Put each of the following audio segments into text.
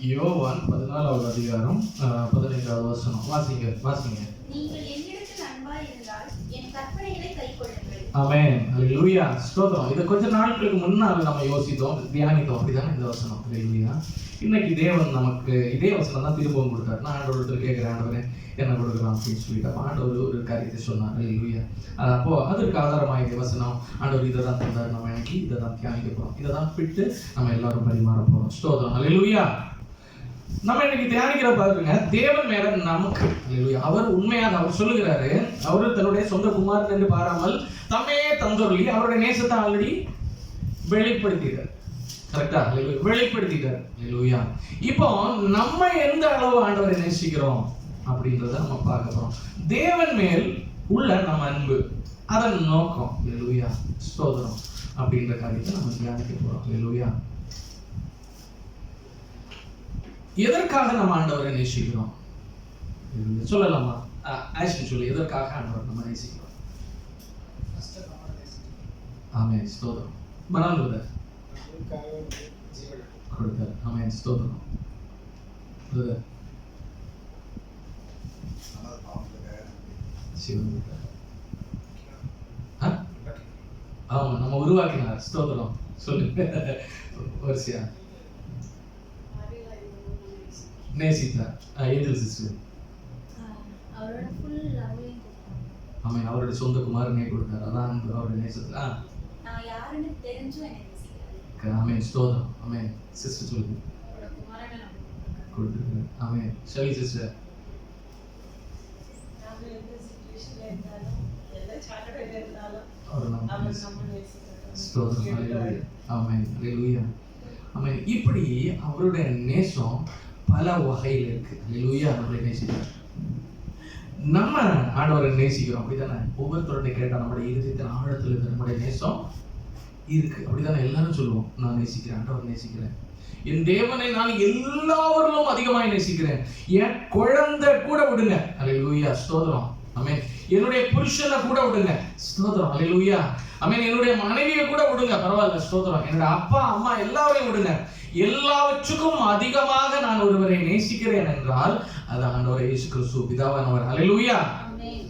யோவான் 14வது அதிகாரம் 15வது வசனம். வாசிங்க. நீங்கள் என்னிடத்தில் அன்பாய் இருந்தால் என் கற்பனைகளை கைக்கொள்ளுங்கள். ஆமென். அல்லேலூயா. ஸ்தோத்திரம். இத கொஞ்ச நாட்களுக்கு முன்னால நம்ம யோசித்தோம், தியானித்தோம். அப்படிதானே இந்த வசனம். அல்லேலூயா. இன்னைக்கு தேவன் நமக்கு இதே வசனம் தான் திரும்பவும் கொடுத்தார். நான் ஆண்டவர்கிட்ட கேட்கிறேன், ஆண்டவரே என்ன கொடுக்கலாம் அப்படின்னு சொல்லிட்டு ஆண்டவர் ஒரு காரியத்தை சொன்னார். அல்லேலூயா. அப்போ அதற்கு ஆதாரமாக இந்த வசனம், ஆண்டவர் இதை தான் தந்தார். நம்ம இன்னைக்கு இதை தான் தியானிக்க போறோம். இதை தான் பிட்டு நம்ம எல்லாரும் பரிமாற போறோம். ஸ்தோத்திரம். அல்லேலூயா. நம்ம இன்னைக்கு தியானிக்கிற பாருங்க, தேவன் மேல நமக்கு அவர் உண்மையாக அவர் சொல்லுகிறாரு, அவரு தன்னுடைய சொந்த குமாரன் என்று பாராமல் தம்மையே தந்தொருளி அவருடைய நேசத்தை ஆல்ரெடி வெளிப்படுத்திட்டார். கரெக்டா? வெளிப்படுத்திட்டார். அல்லேலூயா. இப்போ நம்ம எந்த அளவு ஆண்டவரை நேசிக்கிறோம் அப்படின்றத நம்ம பார்க்க போறோம். தேவன் மேல் உள்ள நம்ம அன்பு, அதன் நோக்கம். அல்லேலூயா. ஸ்தோத்திரம். அப்படின்ற காரியத்தை நம்ம தியானிக்க போறோம். அல்லேலூயா. எதற்காக நம்ம ஆண்டவரை நேசிக்கிறோம் சொல்லலாமா? ஆக்சுவலி சொல்லு, எதற்காக ஆண்டவர் நம்ம நேசிக்கிறோம்? ஆமென். ஸ்தோத்திரம். மனதுல கொடுத்தார். ஆமென். ஸ்தோத்திரம். ஆமா, நம்ம உருவாக்கினார். ஸ்தோத்திரம். சொல்லு வரிசையா. நேசித்தார். ஏஞ்சல் சிஸ்டர் அவரோட ஃபுல் லவ்வையும் கொடுத்தார். ஆமென். அவருடைய சொந்த குமாரனை கொடுத்தார். அதான் அவருடைய நேசத்துல நான் யாருன்னு தெரிஞ்சும் என்னை நேசிக்கிறார். ஆமென். ஸ்தோத்திரம். ஆமென். சிஸ்டர் சொல்லுங்க. அவரோட குமாரனை நான் கொடுத்திருக்கார். ஆமென். Shelly sister. நாம எந்த சிச்சுவேஷன்ல இருந்தாலும், எந்த சாக்கடையில இருந்தாலும் அவர் நம்ம நேசிக்கிறார். ஸ்தோத்திரம். ஹல்லேலூயா. ஆமென். ஹல்லேலூயா. ஆமென். இப்படி அவருடைய நேசம் பல வகையில் இருக்கு. ஹல்லேலூயா. நம்மளை நேசிக்கிறார். நம்ம ஆண்டவரை நேசிக்கிறோம். அப்படித்தானே? ஒவ்வொருத்தருடைய கேட்டா நம்முடைய இதயத்தின் ஆழத்தில் இருக்க நம்முடைய நேசம் இருக்கு. அப்படித்தானே? எல்லாரும் சொல்லுவோம், நான் நேசிக்கிறேன், ஆண்டவர் நேசிக்கிறேன், என் தேவனை நான் எல்லாவரிலும் அதிகமாய் நேசிக்கிறேன், என் குழந்தை கூட விடுங்க. ஹல்லேலூயா. ஸ்தோத்திரம். ஆமென். என்னுடைய புருஷனை கூட விடுங்க. ஸ்தோத்திரம். ஹல்லேலூயா. ஆமென். என்னுடைய மனைவியை கூட விடுங்க, பரவாயில்ல. ஸ்தோத்திரம். என்னுடைய அப்பா அம்மா எல்லாரையும் விடுங்க. எல்லாவற்றுக்கும் அதிகமாக நான் ஒருவரை நேசிக்கிறேன் என்றால் அது ஆண்டவர் இயேசு கிறிஸ்து பிதாவானவர். ஹல்லேலூயா.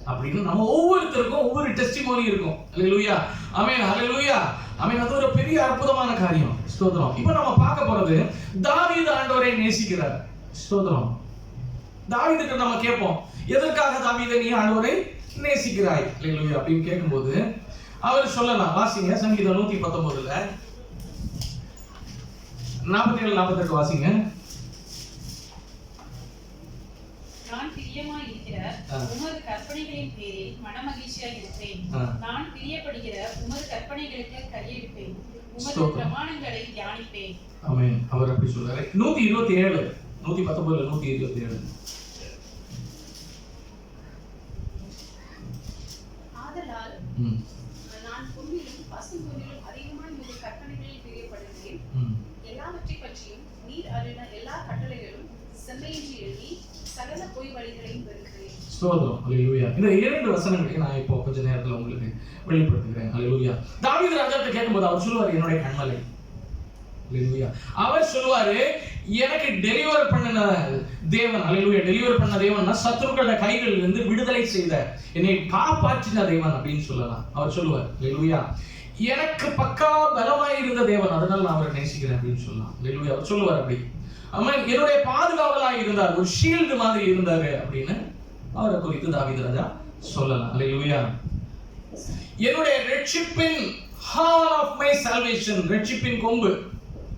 அப்படின்னு நம்ம ஒவ்வொருத்தருக்கும் ஒவ்வொரு டெஸ்டிமோனி இருக்கும். ஹல்லேலூயா. ஆமென். ஹல்லேலூயா. ஆமென். அது ஒரு பெரிய அற்புதமான காரியம். ஸ்தோத்திரம். இப்போ நம்ம பார்க்க போறது, தாவீது ஆண்டவரை நேசிக்கிறார். ஸ்தோத்திரம். தாவீதுக்கு நம்ம கேட்போம், எதற்காக தாவீதை நீ ஆண்டவரை நேசிக்கிறாய் ஹல்லேலூயா அப்படின்னு கேட்கும்போது அவர் சொல்லலாம். வாசிங்க சங்கீதம் 119ல 47-48 வாசிங்க. நான் பிரியமாய் இருக்கிற உமது கற்பனைகளின் பேரில் மனமகிழ்ச்சியாய் இருப்பேன். நான் பிரியப்படுகிற உமது கற்பனைகளுக்கு கையெழுப்பேன். உமது பிரமாணங்களை தியானிப்பேன். ஆமென். அவர் அப்படி சொல்றாரு. 127 119ல 127. ஆதலால் நான் பொன்னிலும் பசும்பொன்னிலும் அதிகமாய் உமது கற்பனைகளில் பிரியப்படுகிறேன். எல்லாவற்றைப் பற்றியும் நீர் அருளின எல்லா கட்டளைகளும் செம்மையின்றி எழுதி சகல பொய் வழிகளையும் வெறுக்கிறேன். ஸ்தோத்திரம். ஹல்லேலூயா. இந்த இரண்டு வசனங்களை நான் இப்போ கொஞ்ச நேரத்துல உங்களுக்கு வெளிப்படுத்துகிறேன். ஹல்லேலூயா. தாவீது ராஜாட்ட கேட்கும்போது அவர் சொல்லுவார், என்னுடைய கண்மலை. ஹல்லேலூயா. அவர் சொல்லுவாரு, எனக்கு டெலிவர் பண்ணின தேவன். ஹல்லேலூயா. டெலிவர் பண்ண தேவன்னா சத்துருக்களோட கைகளில் இருந்து விடுதலை செய்த, என்னை காப்பாற்றின தேவன் அப்படின்னு சொல்லலாம். அவர் சொல்லுவார். ஹல்லேலூயா. எனக்கு பக்கா பலமாய் இருந்த தேவன், அதனால நான் அவரை நேசிக்கிறேன் அப்படின்னு சொல்லலாம். ஹல்லேலூயா. அவர் சொல்லுவார் அப்படி. ஆமென். என்னுடைய பாதுகாவலாய் இருந்தார், ஒரு ஷீல்டு மாதிரி இருந்தாரு அப்படின்னு அவரை குறித்து தாவீது ராஜா சொல்லலாம். ஹல்லேலூயா. என்னுடைய ரட்சிப்பின் ஹார்ன் ஆஃப் மை சால்வேஷன், ரட்சிப்பின் கொம்பு.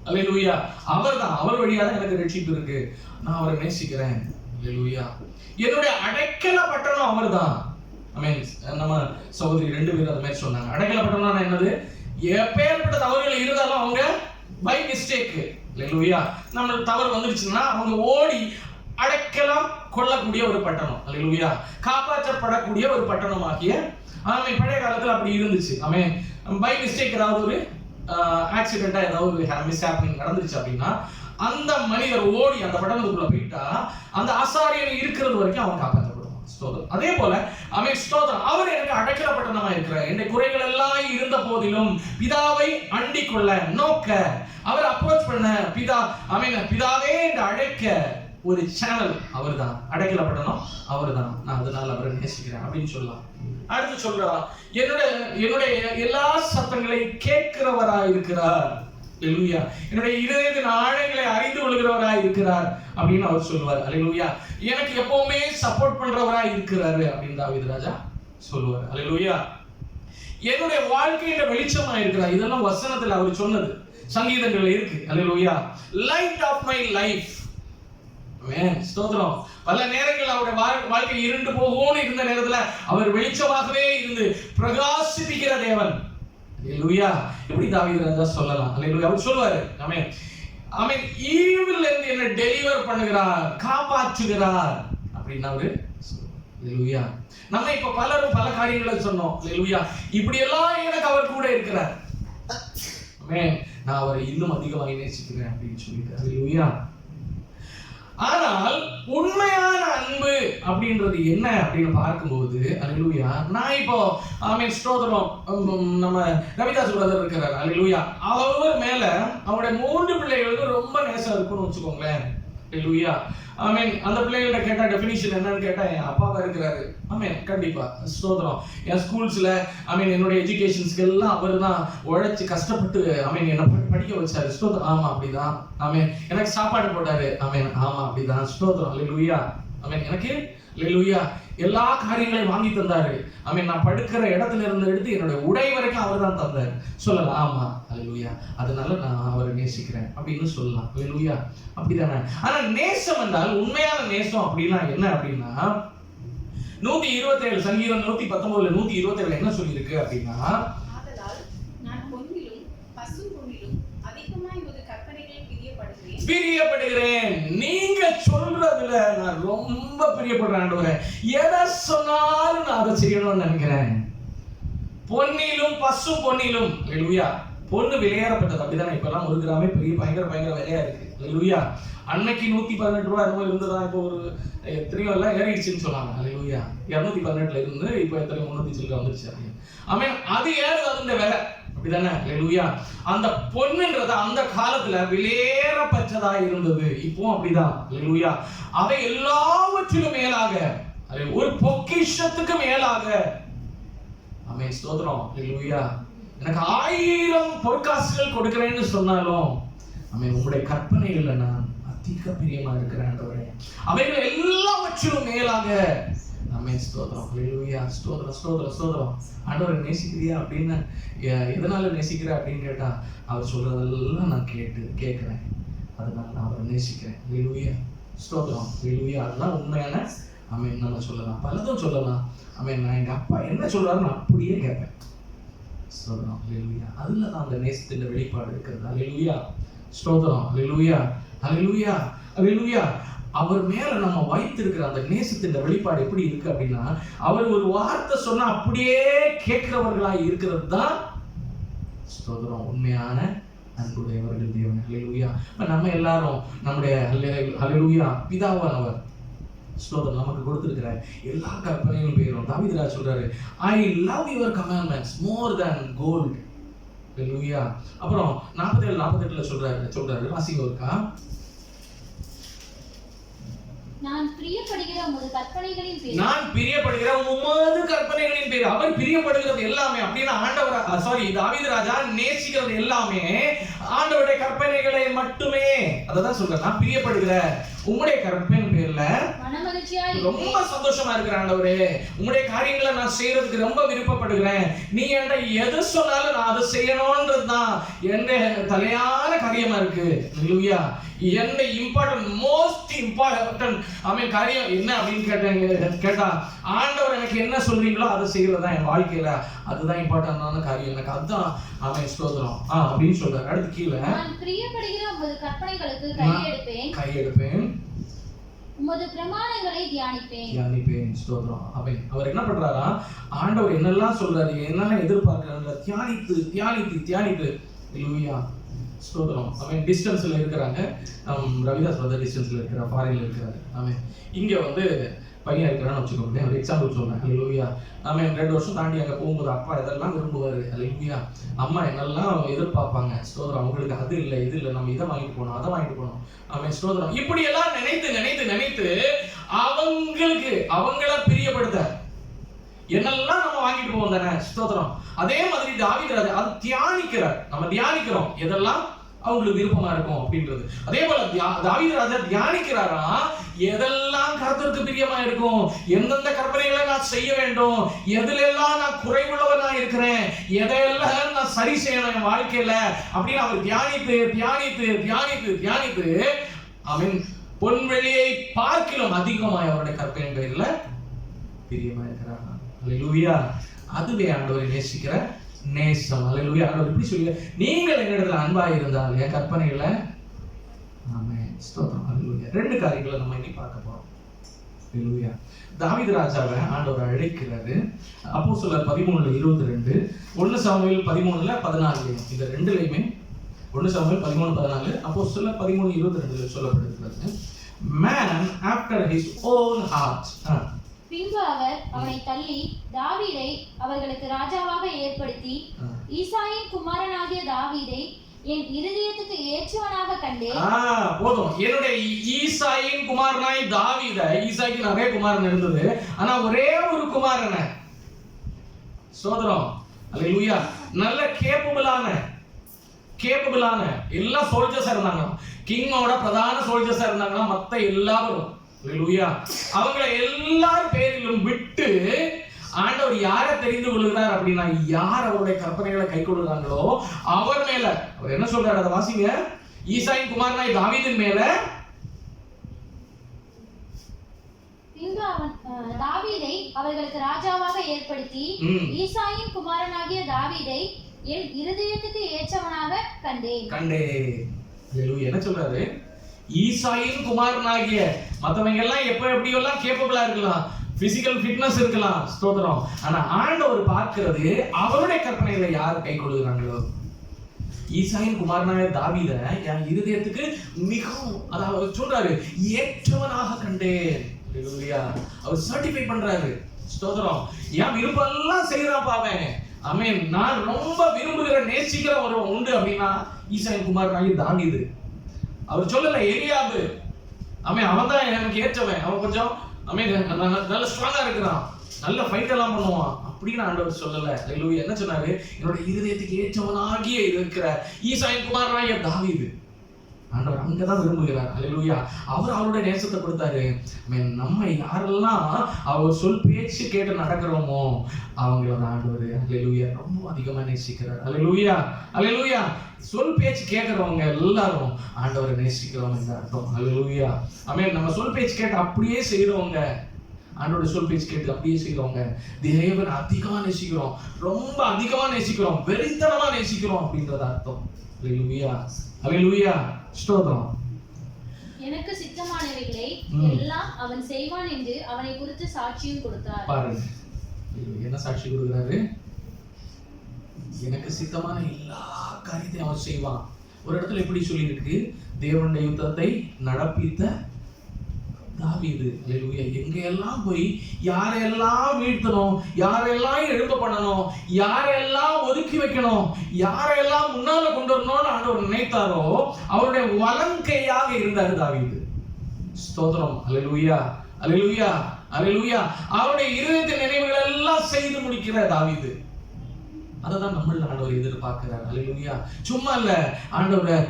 ஹல்லேலூயா. அவர்தான், அவர் வழியா தான் எனக்கு ரட்சிப்பு இருக்கு, நான் அவரை நேசிக்கிறேன். ஹல்லேலூயா. என்னுடைய அடைக்கல பட்டணம் அவர்தான். ஆமென். நம்ம சகோதரி 2 பேரும் அந்த மாதிரி சொன்னாங்க. அடைக்கல பட்டணம்னா என்னது? எப்பேற்பட்ட தவறுகள் இருந்தாலும் அவங்க பை மிஸ்டேக், ஹல்லேலூயா, நம்ம தவறு வந்துருச்சுன்னா அவங்க ஓடி அடைக்கலம் கொள்ளக்கூடிய ஒரு பட்டணம். ஹல்லேலூயா. காப்பாற்றப்படக்கூடிய ஒரு பட்டணமாகிய, ஆமென், பழைய காலத்துல அப்படி இருந்துச்சு. ஆமென். பை மிஸ்டேக் ஏதாவது ஒரு ஆக்சிடென்ட்டா ஏதாவது ஒரு மிஸ் ஹேப்பனிங் நடந்துருச்சு அப்படின்னா அந்த மனிதர் ஓடி அந்த பட்டணத்துக்குள்ள போயிட்டா அந்த ஆசாரியன் இருக்கிறது வரைக்கும் அவன் காப்பாற்றப்படுவான். ஸ்தோத்திரம். அதே போல ஆமென் ஸ்தோத்திரம். அவர் எனக்கு அடைக்கலப்பட்டவராய் இருக்கிறார். என்னுடைய குறைகள் எல்லாம் இருந்த போதிலும் பிதாவை அண்டிக் கொள்ள நோக்க அவர் அப்ரோச் பண்ண பிதா ஆமென் பிதாவே என்று அழைக்க ஒரு சேனல் அவர்தான். அடைக்கலப்படணும் அவர்தான். நான் அதனால அவரை நேசிக்கிறேன் அப்படின்னு சொல்லலாம். அடுத்து சொல்றா என்னுடைய எல்லா சத்தங்களை கேட்கிறவராய் இருக்கிறார். அல்லேலூயா. என்னுடைய இதயத்தின் ஆழங்களை அறிந்து கொள்கிறவராய் இருக்கிறார் அப்படின்னு அவர் சொல்லுவார். அல்லேலூயா. எனக்கு எப்பவுமே சப்போர்ட் பண்றவராய் இருக்கிறாரு அப்படின்னு தாவீது ராஜா சொல்லுவார். அல்லேலூயா. என்னுடைய வாழ்க்கையில வெளிச்சமா இருக்கிறார். இதெல்லாம் வசனத்துல அவர் சொன்னது, சங்கீதங்கள்ல இருக்கு. Hallelujah. Light of my life. Amen ஸ்தோத்திரம். பல நேரங்கள் அவருடைய வாழ்க்கை இருண்டு போகும்னு இருந்த நேரத்துல அவர் வெளிச்சமாகவே இருந்து பிரகாசிப்பிக்கிற தேவன். அல்லேலூயா. எப்படி தாவீது ராஜா சொல்லலாம்? அல்லேலூயா. அவர் சொல்வாரு ஆமென் ஆமென் ஈவில்ல இருந்து என்ன டெலிவர் பண்ணுகிறார், காப்பாற்றுகிறார் அப்படின்னு அவரு சொல்லுவார். அல்லேலூயா. நம்ம இப்ப பலரும் பல காரியங்களை சொன்னோம். அல்லேலூயா. இப்படி எல்லாம் எனக்கு அவர் கூட இருக்கிறார். ஆமென். நான் அவரை இன்னும் அதிகமாக நேசிக்கிறேன் அப்படின்னு சொல்லிட்டார். அல்லேலூயா. ஆனால் உண்மையான அன்பு அப்படின்றது என்ன அப்படின்னு பார்க்கும்போது அல்லேலூயா, நான் இப்போ ஆமென் ஸ்தோத்திரம் நம்ம ரவிதாஸ் பிரதர் இருக்கிறார். அல்லேலூயா. அவர் மேல அவருடைய 3 பிள்ளைகளுக்கு ரொம்ப நேசம் இருக்குன்னு வச்சுக்கோங்களேன். அல்லேலூயா. ஆமென். அந்த பிள்ளைகளோட கேட்டா டெஃபினிஷன் என்னன்னு கேட்டா என் அப்பாவா இருக்கிறாரு. ஆமென் கண்டிப்பா ஸ்தோத்திரம். என் ஸ்கூல்ஸ்ல ஆமென் என்னுடைய எஜுகேஷன்ஸ்க்கு எல்லாம் அவர் தான் உழைச்சு கஷ்டப்பட்டு ஆமென் என்ன படிக்க வச்சாரு. ஸ்தோத்திரம். ஆமா அப்படிதான். ஆமென். எனக்கு சாப்பாடு போட்டாரு. ஆமென். ஆமா அப்படிதான். ஸ்தோத்திரம். அல்லேலூயா. ஆமென். எனக்கு அல்லேலூயா எல்லா காரியங்களையும் வாங்கி தந்தாரு. ஆமென். நான் படுக்கிற இடத்துல இருந்து எடுத்து என்னுடைய உடை வரைக்கும் அவர் தான் தந்தாரு. சொல்லலாம். ஆமா அல்லேலூயா. அதனால நான் அவரை நேசிக்கிறேன் அப்படின்னு சொல்லலாம். அல்லேலூயா. அப்படிதானே? ஆனா நேசம் என்றால் உண்மையான நேசம் அப்படின்னா என்ன அப்படின்னா 127 சங்கீதம் 119 127 என்ன சொல்லியிருக்கு அப்படின்னா, ஆதலால் நான் பொன்னிலும் பசும் பொன்னிலும் அதிகமாய் உமது கற்பனைகளில் பிரியப்படுகிறேன். நீங்க சொல்றதுல நான் ரொம்ப பிரியப்படுறேன் ஆண்டவரே. எதை சொன்னாலும் நான் அதை செய்யணும்னு நினைக்கிறேன். பொன்னிலும் பசு பொன்னிலும். அல்லேலூயா. பொண்ணு விலையேறப்பட்டது. அப்படிதானே? இப்பெல்லாம் 1 கிராமே பெரிய பயங்கர விலையா இருக்கு. அல்லேலூயா. அன்னைக்கு 118 ரூபாய் என்னமோ இருந்ததா, இப்போ ஒரு எத்தனையோ எல்லாம் ஏறிடுச்சுன்னு சொன்னாங்க. அல்லேலூயா. 218ல இருந்து இப்போ எத்தனை 300 சில்லறை வந்துருச்சு. ஆமென். அது ஏறுது அந்த விலை. அப்படிதானே? அல்லேலூயா. அந்த பொன்னுன்றது அந்த காலத்துல விலையேறப்பட்டதா இருந்தது. இப்போ அப்படிதான். அல்லேலூயா. அவை எல்லாவற்றிலும் மேலாக ஒரு பொக்கிஷத்துக்கு மேலாக. ஆமென் ஸ்தோத்திரம். அல்லேலூயா. எனக்கு 1000 பொற்காசுகள் கொடுக்கிறேன்னு சொன்னாலும் ஆமென் உங்களுடைய கற்பனைகள்ல நான் அதிக பிரியமா இருக்கிறேன் ஆண்டவரே. அவைகள் எல்லாவற்றிலும் மேலாக. ஆமென் ஸ்தோத்திரம். அல்லேலூயா. ஸ்தோத்திரம் ஸ்தோத்திரம் ஸ்தோத்திரம். ஆண்டவரை நேசிக்கிறியா அப்படின்னு எதனால நேசிக்கிற அப்படின்னு கேட்டா அவர் சொல்றதெல்லாம் நான் கேட்கிறேன். அதனால நான் அவரை நேசிக்கிறேன். அல்லேலூயா. ஸ்தோத்திரம். அல்லேலூயா. அதுதான் உண்மையான ஆமென். நம்ம சொல்லலாம், பலதும் சொல்லலாம். ஆமென். நான் எங்க அப்பா என்ன சொல்றாருன்னு அப்படியே கேட்பேன். ஸ்தோத்திரம். அல்லேலூயா. அதுல தான் அந்த நேசத்தின் வெளிப்பாடு இருக்கிறது. அல்லேலூயா. ஸ்தோத்திரம். அல்லேலூயா. அல்லேலூயா. அல்லேலூயா. அவர் மேல நம்ம வைத்திருக்கிற அந்த நேசத்தின் வெளிப்பாடு எப்படி இருக்கு அப்படின்னா, அவர் ஒரு வார்த்தை சொன்னா அப்படியே கேட்கிறவர்களாய் இருக்கிறது தான் ஸ்தோத்திரம் உண்மையான அன்புடையவர்கள் தேவன். அல்லேலூயா. நம்ம எல்லாரும் நம்முடைய அல்லேலூயா பிதாவானவர் ஸ்தோத்திரம் நமக்கு கொடுத்திருக்கிற எல்லா கற்பனையும் பேரும் தாவீது ராஜா சொல்றாரு, I love your commandments more than gold. அல்லேலூயா. அப்புறம் 47-48ல சொல்றாரு வாசிங்க ஒருக்கா. நான் பிரியப்படுகிற உமது கற்பனைகளின் பேர். அவர் பிரியப்படுகிறது எல்லாமே அப்படின்னா ஆண்டவர் தாவீது ராஜா நேசிக்கிறது எல்லாமே ஆண்டவருடைய கற்பனைகளை மட்டுமே. அததான் சொல்றேன். நான் பிரியப்படுகிற உம்முடைய கற்பனை பேர்ல ரொம்ப சந்தோஷமா இருக்கிறேன் ஆண்டவரே. உம்முடைய காரியங்களை நான் செய்யறதுக்கு ரொம்ப விருப்பப்படுகிறேன். நீ என்கிட்ட எது சொன்னாலும் நான் அதை செய்யணும்ன்றதுதான் என் தலையான காரியமா இருக்கு. அல்லேலூயா. என்ன மோஸ்ட் இம்பார்ட்டன்ட் ஆமென் காரியம் என்ன அப்படின்னு கேட்டா ஆண்டவர் எனக்கு என்ன சொல்றீங்களோ அதை செய்யறதுதான் என் வாழ்க்கையில. அதுதான் இம்பார்ட்டன்டான காரியம் எனக்கு. அதுதான் ஆமென் ஸ்தோத்திரம் அப்படின்னு சொல்றாரு. அடுத்து கீழே, நான் பிரியப்படுகிற உமது கற்பனைகளுக்கு கையெடுப்பேன் உமது பிரமாணங்களை தியானிப்பேன். ஸ்தோத்திரம். ஆமென். அவர் என்ன பண்றாரா, ஆண்டவர் என்னெல்லாம் சொல்றாரு, என்னெல்லாம் எதிர்பார்க்கிறாங்க தியானித்து. அல்லேலூயா. ஸ்தோத்திரம். அவன் டிஸ்டன்ஸ்ல இருக்கிறாங்க. ரவிதாஸ் வந்து டிஸ்டன்ஸ்ல இருக்கிறார், ஃபாரின்ல இருக்கிறாரு. அவன் இங்க வந்து பையன் இருக்கிறான்னு வச்சுக்கோங்க. ஒரு எக்ஸாம்பிள் சொன்னேன். அல்லேலூயா. அவன் 2 வருஷம் தாண்டி அங்கே போகும்போது அப்பா இதெல்லாம் விரும்புவார். அல்லேலூயா. அம்மா என்னெல்லாம் எதிர்பார்ப்பாங்க. ஸ்தோத்திரம். அவங்களுக்கு அது இல்லை இது இல்லை, நம்ம இதை வாங்கிட்டு போகணும் அதை வாங்கிட்டு போகணும். அவன் ஸ்தோத்திரம். இப்படி எல்லாம் நினைத்து நினைத்து நினைத்து அவங்களுக்கு அவங்கள பிரியப்படுத்த என்னெல்லாம் நம்ம வாங்கிட்டு போவோம் தானே. ஸ்தோத்திரம். அதே மாதிரி தாவீது ராஜா அது தியானிக்கிறார். நம்ம தியானிக்கிறோம் எதெல்லாம் அவங்களுக்கு விருப்பமா இருக்கும் அப்படின்றது. அதே போல தாவீது ராஜா தியானிக்கிறாரா, எதெல்லாம் கர்த்தருக்கு பிரியமா இருக்கும், எந்தெந்த கற்பனைகளை நான் செய்ய வேண்டும், எதுலெல்லாம் நான் குறைவுள்ளவனா இருக்கிறேன், எதையெல்லாம் நான் சரி செய்யணும் என் வாழ்க்கையில அப்படின்னு அவர் தியானித்து தியானித்து தியானித்து தியானித்து அவன் பொன்வெளியை பார்க்கிலும் அதிகமாய் அவருடைய கற்பனைகள்ல பிரியமா இருக்கிறார். அல்லேலூயா. அதுவே ஆண்டவரை நேசிக்கிற நேசம். அல்லேலூயா. ஆண்டவர் இப்படி சொல்லி, நீங்கள் என்னிடத்துல அன்பாய் இருந்தால் என் கற்பனைகளை ஆமென். ஸ்தோத்திரம். அல்லேலூயா. 2 காரியங்களை நம்ம இன்னைக்கு பார்க்க போறோம். அல்லேலூயா. தாவீது ராஜாவை ஆண்டவர் அழைக்கிறாரு. அப்போஸ்தலர் 13:22, 1 சாமுவேல் 13:14 இந்த 2லயுமே 1 சாமுவேல் 13:14, அப்போஸ்தலர் 13:22 சொல்லப்பட்டிருக்கிறது. Man after his own heart. பின்பு அவர் அவனை தள்ளி தாவீதை அவர்களுக்கு ராஜாவாக ஏற்படுத்தி ஈசாயின் குமாரனாகிய தாவீதை என் இருதயத்துக்கு ஏற்றவனாக கண்டேன். போதும். என்னுடைய ஈசாயின் குமாரனாய் தாவீதை, ஈசாய்க்கு நிறைய குமாரன் இருந்தது, ஆனா ஒரே ஒரு குமாரனை ஸ்தோத்திரம். அல்லேலூயா. நல்ல கேப்பபிளான எல்லா சோல்ஜர்ஸா இருந்தாங்க. கிங்கோட பிரதான சோல்ஜர்ஸா இருந்தாங்கன்னா மத்த எல்லாரும் அல்லேலூயா அவங்களை எல்லாரும் பேரிலும் விட்டு ஆண்டவர் யாரை தெரிந்து கொள்கிறார் அப்படின்னா, யார் அவருடைய கற்பனைகளை கை கொள்கிறாங்களோ அவர் மேல அவர் என்ன சொல்றாரு, அதை வாசிங்க. ஈசாயின் குமாரனாய் தாவீதின் மேல பின்பு அவன் தாவீதை அவர்களுக்கு ராஜாவாக ஏற்படுத்தி ஈசாயின் குமாரனாகிய தாவீதை என் இருதயத்துக்கு ஏற்றவனாக கண்டேன். என்ன சொல்றாரு, ஈசாயின் குமாரனாகிய மத்தவங்க எல்லாம் எப்படியெல்லாம் கேப்பபிளா இருக்கலாம், பிசிக்கல் ஃபிட்னஸ் இருக்கலாம், ஸ்தோத்திரம். ஆனா ஆண்டவர் பார்க்கிறது அவருடைய கற்பனைகளை யார் கை கொள்கிறாங்களோ. ஈசாயின் குமாரனாகிய தாவீதை என் இருதயத்துக்கு மிகவும், அதாவது சொல்றாரு, ஏற்றவனாக கண்டேன். அவர் சர்டிஃபை பண்றாரு, ஸ்தோத்திரம். என் விருப்பம் எல்லாம் செய்யறான் பாவேன். ஆமென். நான் ரொம்ப விரும்புகிற நேசிக்கிற ஒரு உண்டு அப்படின்னா ஈசாயின் குமாரனாகிய தாவீது. அவர் சொல்லல எலியாபு, ஆமென், அவன் தான் எனக்கு ஏற்றவன், அவன் கொஞ்சம் ஆமென் நல்ல ஸ்ட்ராங்கா இருக்கிறான், நல்ல ஃபைட் எல்லாம் பண்ணுவான் அப்படின்னு ஆண்டவர் சொல்லல. அல்லேலூயா. என்ன சொன்னாரு, என்னோட இருதயத்துக்கு ஏற்றவனாகிய இருக்கிற ஈசாயின் குமாரனாகிய தாவீது. ஆண்டவர் அங்கதான் விரும்புகிறார். அல்லேலூயா. அவர் அவருடைய நேசத்தை கொடுத்தாரு. நம்ம யாரெல்லாம் அவர் சொல் பேச்சு கேட்டு நடக்கிறோமோ அவங்களோட ஆண்டவர் அல்லேலூயா ரொம்ப அதிகமா நேசிக்கிறார். அல்லேலூயா. அல்லேலூயா. சொல் பேச்சு கேட்கிறவங்க எல்லாரும் ஆண்டவரை நேசிக்கிறவங்க அர்த்தம். அல்லேலூயா. ஆமென். நம்ம சொல் பேச்சு கேட்டு அப்படியே செய்யறவங்க, ஆண்டோட சொல் பேச்சு கேட்டு அப்படியே செய்யறவங்க தேவனை அதிகமா நேசிக்கிறோம், ரொம்ப அதிகமா நேசிக்கிறோம், வெறித்தனமா நேசிக்கிறோம் அப்படின்றது அர்த்தம். அல்லேலூயா. அல்லேலூயா. ஸ்தோத்திரம். எனக்கு சித்தமானவைகளை எல்லாம் அவன் செய்வான் என்று அவனை குறித்து சாட்சியும் கொடுத்தார். பாருங்க, என்ன சாட்சி கொடுக்கிறாரு, எனக்கு சித்தமான எல்லா காரியத்தையும் அவன் செய்வான். ஒரு இடத்துல எப்படி சொல்லியிருக்கு, தேவனுடைய யுத்தத்தை நடப்பித்த தாவீது. அல்லேலூயா. எங்கெல்லாம் போய் யாரெல்லாம் வீழ்த்தணும், யாரெல்லாம் எழுப்ப பண்ணணும், யாரெல்லாம் ஒதுக்கி வைக்கணும், யாரெல்லாம் முன்னால கொண்டு வரணும்னு ஆண்டவர் நினைத்தாரோ அவருடைய வலங்கையாக இருந்தாரு தாவீது. ஸ்தோத்திரம். அல்லேலூயா. அல்லேலூயா. அல்லேலூயா. அவருடைய இருதயத்தின் நினைவுகள் எல்லாம் செய்து முடிக்கிற தாவீது. அததான் நம்மள ஆண்டவர் எதிர்பார்க்கிறார். அல்லேலூயா. சும்மா இல்ல ஆண்டவர்,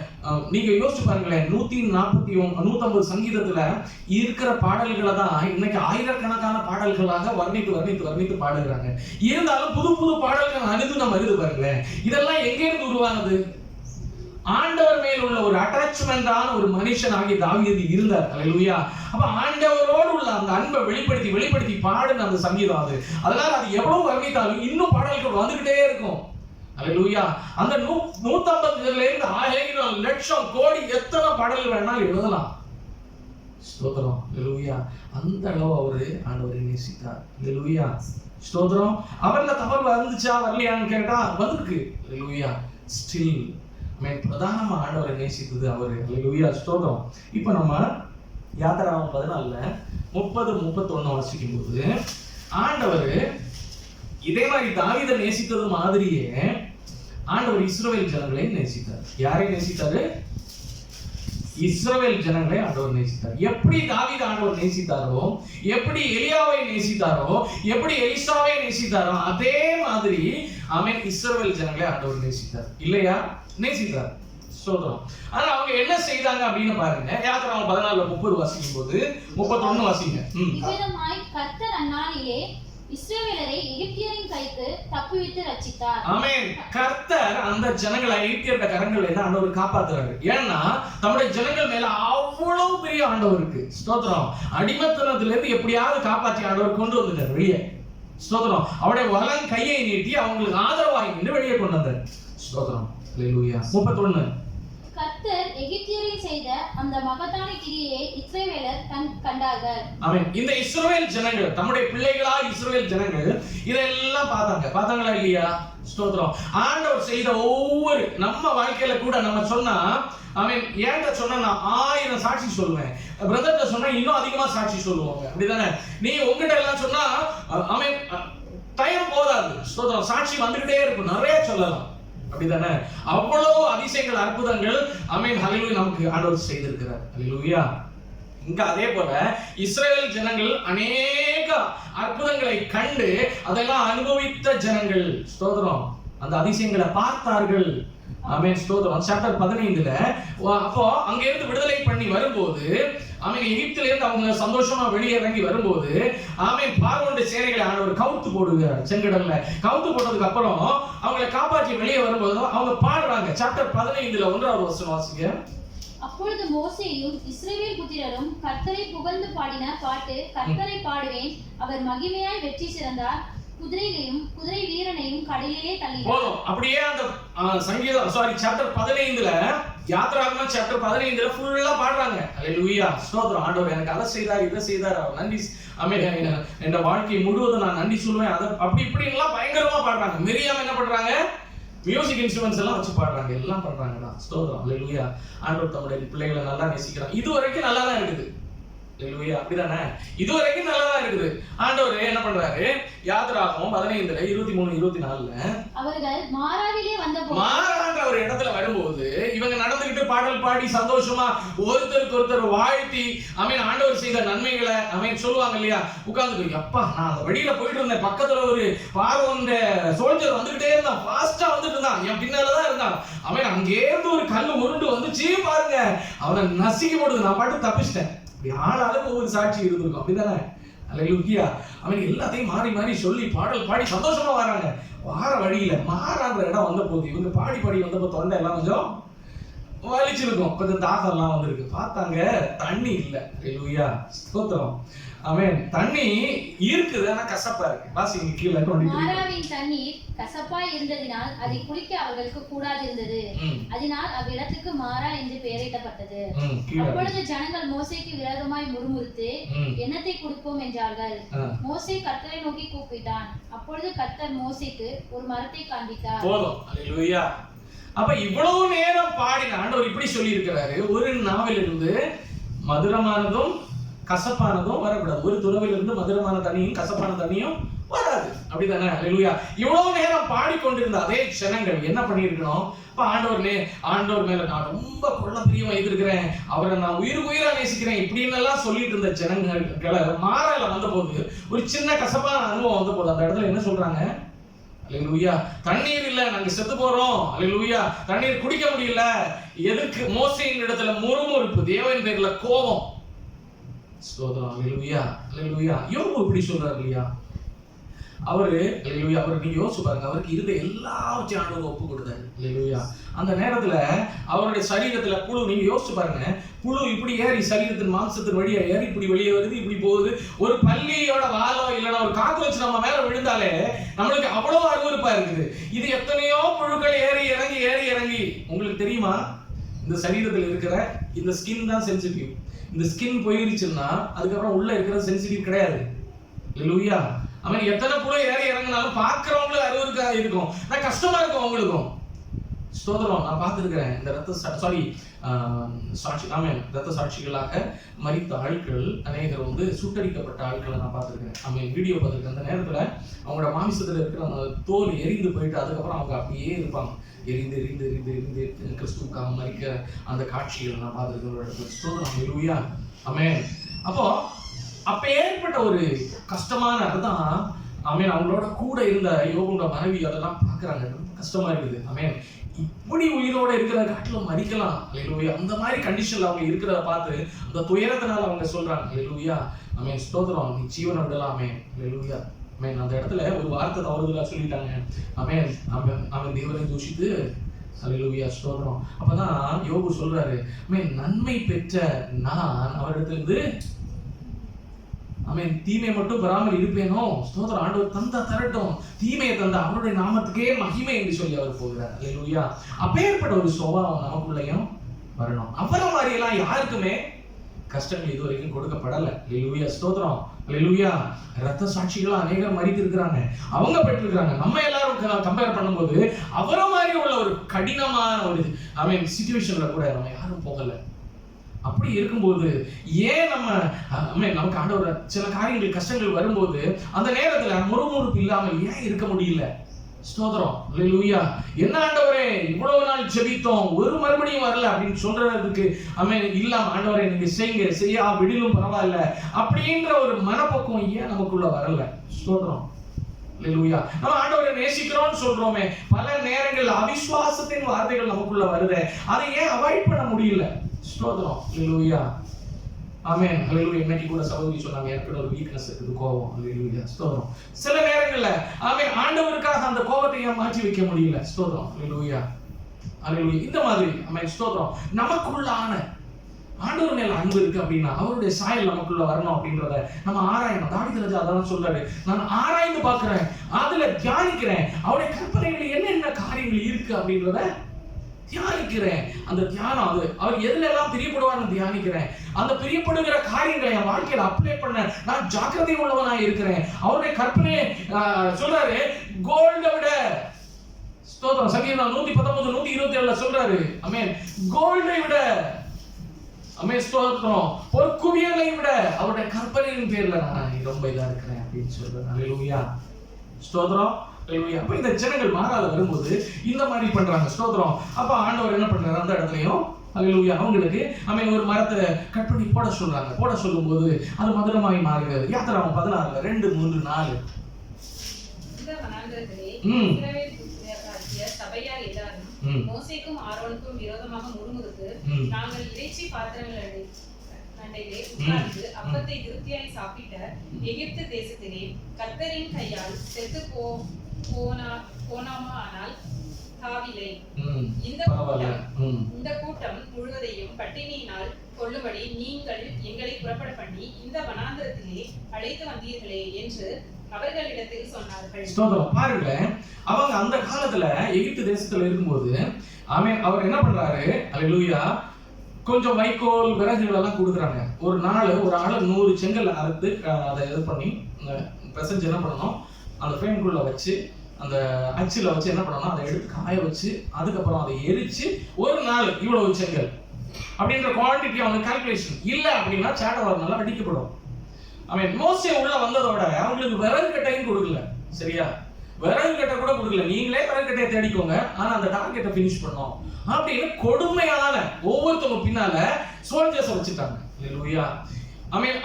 நீங்க யோசிச்சு பாருங்களேன், 150 சங்கீதத்துல இருக்கிற பாடல்களை தான் இன்னைக்கு ஆயிரக்கணக்கான பாடல்களாக வர்ணித்து வர்ணித்து வர்ணித்து பாடுகிறாங்க. இருந்தாலும் புது புது பாடல்கள் அழுது நம்ம எழுது பாருங்களேன். இதெல்லாம் எங்க இருந்து உருவானது? ஆண்டவர் மேல் உள்ள ஒரு அட்டாச்மெண்டான ஒரு மனுஷனாகி தாவீது இருந்தார். அல்லேலூயா. அப்ப ஆண்டவரோடு உள்ள அந்த அன்பை வெளிப்படுத்தி வெளிப்படுத்தி பாடுன அந்த சங்கீதம் அது. அதனால அது எவ்வளவு வர்ணித்தாலும் இன்னும் பாடல்கள் வந்துகிட்டே இருக்கும். அல்லேலூயா. அந்த 150ல இருந்து 1000 லட்சம் கோடி எத்தனை பாடல்கள் வேணாலும் எழுதலாம். ஸ்தோத்திரம். அல்லேலூயா. அந்த அளவு அவரு ஆண்டவரை நேசித்தார். அல்லேலூயா. ஸ்தோத்திரம். அவர்ல தவறு வந்துச்சா வரலையான்னு கேட்டா வந்திருக்கு. அல்லேலூயா. ஸ்டில் பிரதானமா ஆண்டவரை நேசித்தது அவரு. அல்லேலூயா, ஸ்தோத்திரம். இப்போ நம்ம யாத்திராகமம் 14 30-31 வாசிக்கும் போது ஆண்டவர் இதே மாதிரி தாவீதை நேசித்தது மாதிரியே ஆண்டவர் இஸ்ரவேல் ஜனங்களை நேசித்தார். யாரை நேசித்தாரு? இஸ்ரவேல் ஜனங்களை ஆண்டவர் நேசித்தார். எப்படி தாவீது ஆண்டவர் நேசித்தாரோ, எப்படி எலியாவை நேசித்தாரோ, எப்படி எலிசாவை நேசித்தாரோ, அதே மாதிரி அவன் இஸ்ரவேல் ஜனங்களை ஆண்டவர் நேசித்தார். இல்லையா? நேசித்தார். சோதரம். ஆனா அவங்க என்ன செய்தாங்க அப்படின்னு பாருங்க. யாத்திராகமம் 14:30 வாசிக்கும் போது 31 வாசிங்க. இவ்விதமாய் கர்த்தர் அந்நாளிலே இஸ்ரவேலரை எகிப்தியரின் கைக்கு தப்புவித்து ரட்சித்தார். ஆமென். கர்த்தர் அந்த ஜனங்களை எகிப்தியரோட கரங்கள்ல இருந்து ஆண்டவர் காப்பாத்துறாரு. ஏன்னா நம்முடைய ஜனங்கள் மேல அவ்வளவு பெரிய ஆண்டவர் இருக்கு. ஸ்தோத்திரம். அடிமைத்தனத்துல இருந்து எப்படியாவது காப்பாற்றி ஆண்டவர் கொண்டு வந்துட்டார் வெளியே. ஸ்தோத்திரம். அவருடைய வலன் கையை நீட்டி அவங்களுக்கு ஆதரவாகி நின்று வெளியே கொண்டு வந்தார். ஸ்தோத்திரம். அல்லேலூயா. 31. கர்த்தர் எகிப்தியரில் செய்த அந்த மகத்தான கிரியையை இஸ்ரவேலர் கண்டார்கள். ஆமென். இந்த இஸ்ரவேல் ஜனங்கள் தம்முடைய பிள்ளைகளா இஸ்ரவேல் ஜனங்கள் இதெல்லாம் பார்த்தாங்களா இல்லையா? ஸ்தோத்திரம். ஆண்டவர் செய்த ஒவ்வொரு நம்ம வாழ்க்கையில கூட நம்ம சொன்னா, ஆமென், ஏன்ட்ட சொன்னா நான் 1000 சாட்சி சொல்லுவேன், பிரதர்ட்ட சொன்னா இன்னும் அதிகமா சாட்சி சொல்லுவாங்க. அப்படிதானே? நீ உங்ககிட்ட எல்லாம் சொன்னா ஆமென் டைம் போதாது. ஸ்தோத்திரம். சாட்சி வந்துகிட்டே இருக்கும், நிறைய சொல்லலாம். அப்படிதானே? அவ்வளவு அதிசயங்கள், அற்புதங்கள், ஆமென், ஹல்லேலூயா, நமக்கு ஆண்டவர் செய்திருக்கிறார். ஹல்லேலூயா. இங்க அதே போல இஸ்ரவேல் ஜனங்கள் அநேக அற்புதங்களை கண்டு அதெல்லாம் அனுபவித்த ஜனங்கள். ஸ்தோத்திரம். அந்த அதிசயங்களை பார்த்தார்கள். ஆமென், ஸ்தோத்திரம். சாப்டர் 15ல அப்போ அங்க இருந்து விடுதலை பண்ணி வரும்போது, ஆமென், எகிப்தில இருந்து அவங்க சந்தோஷமா வெளியே இறங்கி வரும்போது, ஆமென், பார்வோனுடைய சேனைகளை ஆண்டவர் கவுத்து போடுகிறார் செங்கடல்ல. கவுத்து போட்டதுக்கு அப்புறம் அவங்களை காப்பாற்றி வெளியே வரும்போது அவங்க பாடுறாங்க. சாப்டர் 15ல 1வது வசனம் வாசிங்க. அப்பொழுது மோசேயும் இஸ்ரவேல் புத்திரரும் கர்த்தரை புகழ்ந்து பாடின பாட்டு, கர்த்தரை பாடுவேன், அவர் மகிமையாய் வெற்றி சிறந்தார், குதிரையையும் குதிரை வீரனையும் கடலிலே தள்ளினார். போதும். அப்படியே அந்த சங்கீதம் சாப்டர் 15ல யாத்திராகமம் சாப்டர் 15ல ஃபுல்லா பாடுறாங்க. அல்லேலூயா, ஸ்தோத்திரம். ஆண்டவர் எனக்கு அதை செய்தார், இதை செய்தார், அவர் நன்றி, ஆமென், என் வாழ்க்கை முழுவதும் நான் நன்றி சொல்லுவேன். அதை அப்படி இப்படி எல்லாம் பயங்கரமா பாடுறாங்க. மிரியாம் என்ன பண்றாங்க? மியூசிக் இன்ஸ்ட்ருமெண்ட்ஸ் எல்லாம் வச்சு பாடுறாங்க. எல்லாம் பண்றாங்கடா. ஸ்தோத்திரம். அல்லேலூயா. ஆண்டவர் தம்முடைய பிள்ளைகளை நல்லா நேசிக்கிறாங்க. இது வரைக்கும் நல்லா தான் இருக்குது. அல்லேலூயா. அப்படிதானே? இது வரைக்கும் நல்லா தான் இருக்குது. ஆண்டவர் என்ன பண்றாரு? யாத்திராகமம் 15ல 23-24ல அவர்கள் மாராவிலே வந்தபோது, மாரான்ற ஒரு இடத்துல வரும்போது இவங்க நடந்துகிட்டு பாடல் பாடி சந்தோஷமா ஒருத்தருக்கு ஒருத்தர் வாழ்த்தி, ஆமென், ஆண்டவர் செய்த நன்மைகளை ஆமென் சொல்லுவாங்க இல்லையா? உட்கார்ந்து, அப்பா, நான் அந்த வழியில போயிட்டு இருந்தேன், பக்கத்துல ஒரு பார்வோன் சோல்ஜர் வந்துகிட்டே இருந்தான், ஃபாஸ்டா வந்துட்டு இருந்தான், என் பின்னாலதான் இருந்தான், அவன் அங்கே இருந்து ஒரு கல்லு உருண்டு வந்துச்சு பாருங்க, அவனை நசுக்கி போடுது, நான் பாட்டு தப்பிச்சிட்டேன். இப்படி ஆளாளுக்கு ஒவ்வொரு சாட்சி இருந்திருக்கும். அப்படிதானே? அல்லேலூயா. அவன் எல்லாத்தையும் மாறி மாறி சொல்லி பாடல் பாடி சந்தோஷமா வராங்க. வார வழியில மாறான்ற இடம் வந்த போது இவங்க பாடி வந்தப்போ தொண்டை எல்லாம் கொஞ்சம் வலிச்சிருக்கும், கொஞ்சம் தாகம் எல்லாம் வந்திருக்கு. பார்த்தாங்க, தண்ணி இல்லை. அல்லேலூயா, ஸ்தோத்திரம். ஆமென். தண்ணி இருக்குது, ஆனா கசப்பா இருக்கு. வாசிங்க கீழே. மாராவின் தண்ணீர் கசப்பா இருந்ததினால் அதை குடிக்க அவர்களுக்கு கூடாது இருந்தது. அதனால் அவ்விடத்துக்கு மாரா என்று பெயரிடப்பட்டது. அப்பொழுது ஜனங்கள் மோசேக்கு விரோதமாய் முறுமுறுத்து, என்னத்தை குடிப்போம் என்றார்கள். மோசே கர்த்தரை நோக்கி கூப்பிட்டான். அப்பொழுது கர்த்தர் மோசேக்கு ஒரு மரத்தை காண்பித்தார். போதும். அல்லேலூயா. அப்ப இவ்வளவு நேரம் பாடின ஆண்டவர் இப்படி சொல்லி இருக்கிறாரு, ஒரு நாவிலிருந்து மதுரமானதும் கசப்பானதும் வரக்கூடாது. ஒரு துறவிலிருந்து மதுரமான தண்ணியும் கசப்பான தண்ணியும் வராது. அப்படிதானே? அல்லேலூயா. இவ்வளவு நேரம் பாடிக்கொண்டிருந்த அதே ஜனங்கள் என்ன பண்ணிருக்கணும்? ஆண்டவர் மேல நான் ரொம்ப கொள்ள பிரியம் வைத்திருக்கிறேன், அவரை நான் உயிரா நேசிக்கிறேன், இப்படின்னு எல்லாம் சொல்லிட்டு இருந்த ஜனங்களை மாறால வந்த போது, ஒரு சின்ன கசப்பான அனுபவம் வந்த போது அந்த இடத்துல என்ன சொல்றாங்க? அல்லேலூயா. தண்ணீர் இல்ல, நாங்க செத்து போறோம். அல்லேலூயா. தண்ணீர் குடிக்க முடியல. எதுக்கு? மோசேயின் இடத்துல முறுமுறுப்பு, தேவன் பேர்ல கோபம். ஸ்தோத்திரம். அல்லேலூயா. அல்லேலூயா. யோபு இப்படி சொல்றாரு இல்லையா? அவரு அல்லேலூயா, அவர் நீங்க யோசிச்சு பாருங்க, அவருக்கு இருந்த எல்லாவற்றையும் ஆண்டவர் ஒப்பு கொடுத்தாரு. அல்லேலூயா. அந்த நேரத்துல அவருடைய சரீரத்துல புழு, நீங்க யோசிச்சு பாருங்க, புழு இப்படி ஏறி சரீரத்தின் மாம்சத்தின் வழியா ஏறி இப்படி வெளியே வருது, இப்படி போகுது. ஒரு பல்லியோட வாலோ இல்லைன்னா ஒரு காக்ரோச் நம்ம மேல விழுந்தாலே நம்மளுக்கு அவ்வளவு அருவருப்பா இருக்குது. இது எத்தனையோ புழுக்கள் ஏறி இறங்கி உங்களுக்கு தெரியுமா? இந்த சரீரத்தில் இருக்கிற இந்த ஸ்கின் தான் சென்சிட்டிவ். இந்த ஸ்கின் போயிருச்சுன்னா அதுக்கப்புறம் உள்ள இருக்கிறது சென்சிட்டிவ் கிடையாது. அல்லேலூயா. அவன் எத்தனை புழு ஏறி இறங்கினாலும் பார்க்கிறவங்களும் அருவருக்கா இருக்கும், நான் கஷ்டமா இருக்கும் அவங்களுக்கும். ஸ்தோத்திரம். நான் பார்த்துருக்கிறேன் இந்த ரத்த சாட்சிகளாக மரித்த ஆட்கள் அநேகர் வந்து சுட்டரிக்கப்பட்ட ஆட்களை நான் பார்த்துருக்கேன். வீடியோ பார்த்துருக்கேன். அந்த நேரத்தில் அவங்களோட மாமிசத்தில் இருக்கிற அந்த தோல் எரிந்து போயிட்டு அதுக்கப்புறம் அவங்க அப்படியே இருப்பாங்க. எரிந்து எரிந்து எரிந்து எரிந்து கிறிஸ்துவுக்காக மரிக்கிற அந்த காட்சிகள் நான் பார்த்துருக்கேன். ஸ்தோத்திரம். ஹல்லேலூயா. ஆமென். அப்போ ஏற்பட்ட ஒரு கஷ்டமான அதுதான் அவங்களோட கூட இருந்த யோபுவோட மனைவி அதெல்லாம் பார்க்குறாங்க. கஷ்டமா இருக்குது. இப்படி உயிரோட இருக்கிற காட்டிலும் மறிக்கலாம். ஹல்லேலூயா. அந்த மாதிரி கண்டிஷன்ல அவங்க இருக்கிறத பார்த்து அந்த துயரத்தினால அவங்க சொல்றாங்க. ஹல்லேலூயா. ஸ்தோத்திரம். நீ ஜீவனை விடலாமே. ஹல்லேலூயா. அந்த இடத்துல ஒரு வார்த்தை தவறுதலா சொல்லிட்டாங்க. அவன் தேவனை தூஷித்து. ஹல்லேலூயா. ஸ்தோத்திரம். அப்பதான் யோபு சொல்றாரு, நன்மை பெற்ற நான் அவரிடத்திலிருந்து தீமை மட்டும் பெறாமல் இருப்பேனோ. ஸ்தோத்திரம். ஆண்டவர் தந்தா தரட்டும், தீமையை தந்த அவருடைய நாமத்துக்கே மகிமை என்று சொல்லி அவர் போகிறார். ஹல்லேலூயா. அப்பேற்பட்ட ஒரு சுபாவம் நமக்குள்ளேயும் வரணும். அவரை மாதிரி எல்லாம் யாருக்குமே கஷ்டங்கள் இதுவரைக்கும் கொடுக்கப்படலை. ஹல்லேலூயா. ஸ்தோத்திரம். ஹல்லேலூயா. ரத்த சாட்சிகளா அநேகர் மரித்து இருக்கிறாங்க, அவங்க பெற்றிருக்கிறாங்க. நம்ம எல்லாரும் கம்பேர் பண்ணும்போது அவரை மாதிரி உள்ள ஒரு கடினமான ஒரு சிச்சுவேஷன்ல கூட நம்ம யாரும் போகல. அப்படி இருக்கும்போது ஏன் நமக்கு ஆண்டவர் சில காரியங்கள் கஷ்டங்கள் வரும்போது அந்த நேரத்துல முறுமுறுப்பு இல்லாமல் ஏன் இருக்க முடியல? ஸ்தோத்திரம். ஹல்லேலூயா. என்ன ஆண்டவரே இவ்வளவு நாள் ஜெபித்தோம், ஒரு மறுபடியும் வரல அப்படின்னு சொல்றதுக்கு இல்லாம ஆண்டவரே நீங்க செய்யா விடிலும் பரவாயில்ல அப்படின்ற ஒரு மனப்பக்குவம் ஏன் நமக்குள்ள வரல? ஸ்தோத்திரம். ஹல்லேலூயா. நம்ம ஆண்டவரை நேசிக்கிறோம்னு சொல்றோமே, பல நேரங்கள் அவிசுவாசத்தின் வார்த்தைகள் நமக்குள்ள வருது. அதை ஏன் அவாய்ட் பண்ண முடியல? ஸ்தோத்திரம். ஹல்லேலூயா. ஆமென். ஹல்லேலூயா. இன்னைக்கு கூட சகோதரி சொன்னாங்க, எனக்கு ஒரு வீக்னஸ் இருக்குது, கோபம். ஹல்லேலூயா. ஸ்தோத்திரம். சில நேரங்கள்ல ஆண்டவருக்காக அந்த கோபத்தை ஏன் மாற்றி வைக்க முடியல? ஸ்தோத்திரம். ஹல்லேலூயா. ஹல்லேலூயா. இந்த மாதிரி ஸ்தோத்திரம் நமக்குள்ளான ஆண்டவர் மேல அன்பு இருக்கு அப்படின்னா அவருடைய சாயல் நமக்குள்ள வரணும் அப்படின்றத நம்ம ஆராயணும். தாவீது ராஜா அதான் சொல்றாரு, நான் ஆராய்ந்து பார்க்கிறேன், அதுல தியானிக்கிறேன், அவருடைய கற்பனைகள் என்னென்ன காரியங்கள் இருக்கு அப்படின்றத தியானிக்கிறேன். அந்த தியானம் அது அவர் எதுல எல்லாம் பிரியப்படுவார்னு தியானிக்கிறேன். அந்த பிரியப்படுகிற காரியங்களை என் வாழ்க்கையில அப்ளை பண்ண நான் ஜாக்கிரதை உள்ளவனா இருக்கிறேன். அவருடைய கற்பனையை சொல்றாரு, கோல்டை விட. ஸ்தோத்திரம். சங்கீதம் 119 127 சொல்றாரு, கோல்டை விட, ஸ்தோத்திரம், ஒரு குவியலை விட அவருடைய கற்பனையின் பேர்ல நான் ரொம்ப இதா இருக்கிறேன் அப்படின்னு சொல்றேன். ஹல்லேலூயா. ஸ்தோத்திரம். ஹல்லேலூயா. அப்ப இந்த ஜனங்கள் மாறாத வரும்போது இந்த மாதிரி பண்றாங்க. ஸ்தோத்திரம். அப்ப ஆண்டவர் என்ன பண்றாரு அந்த இடத்துலயும்? ஹல்லேலூயா. அவங்களுக்கு ஒரு மரத்தை கட் பண்ணி போட சொல்றாங்க. போட சொல்லும்போது அது மதுரமாய் மாறுகிறது. யாத்திராகமம் 16 2 3 4. இந்த வனாந்திரத்திலே இஸ்ரவேல் புத்திரராகிய சபையார் எல்லாரும் மோசேக்கும் ஆரோனுக்கும் விரோதமாக முறுமுறுத்து, நாங்கள் இறைச்சி பாத்திரங்கள் அண்டையிலே உட்கார்ந்து அப்பத்தை திருப்தியாய் சாப்பிட்ட எகிப்து தேசத்திலே கர்த்தரின் கையால் செத்து போனாமா ஆனால் தாவிலை. இந்த கூட்டம் முழுவதையும் பட்டினியினால் கொள்ளும்படி நீங்கள் எங்களை புறப்பட பண்ணி இந்த வனாந்திரத்திலே அழைத்து வந்தீர்களே என்று அவர்களிடத்தில் சொன்னார்கள். ஸ்தோத்திரம். பாருங்க, அவங்க அந்த காலத்துல எகிப்து தேசத்துல இருக்கும்போது அவர் என்ன பண்றாரு? ஹல்லேலூயா. கொஞ்சம் வைக்கோல் விறகுகள் எல்லாம் கொடுக்குறாங்க. ஒரு ஆளு 100 செங்கல் அறுத்து அதை இது பண்ணி பெசஞ்சு என்ன பண்ணணும், அந்த ஃப்ரேம்குள்ள வச்சு அந்த அச்சில் வச்சு என்ன பண்ணணும், அதை எடுத்து காய வச்சு அதுக்கப்புறம் அதை எரிச்சு ஒரு நாள் இவ்வளவு செங்கல் அப்படின்ற குவான்டிட்டி அவங்க கால்குலேஷன் இல்லை அப்படின்னா சேட்டை வரனால அடிக்கப்படும். மோசே உள்ள வந்ததோட அவங்களுக்கு விறகு கட்டையும் கொடுக்கல. சரியா? விறகு கட்டை கூட கொடுக்கல, நீங்களே விறகு கட்டையை தேடிக்கோங்க, ஆனா அந்த டார்கெட்டை ஃபினிஷ் பண்ணோம் அப்படின்னு கொடுமையான ஒவ்வொருத்தவங்க பின்னால சோல்ஜர்ஸ் வச்சுட்டாங்க. ஹல்லேலூயா.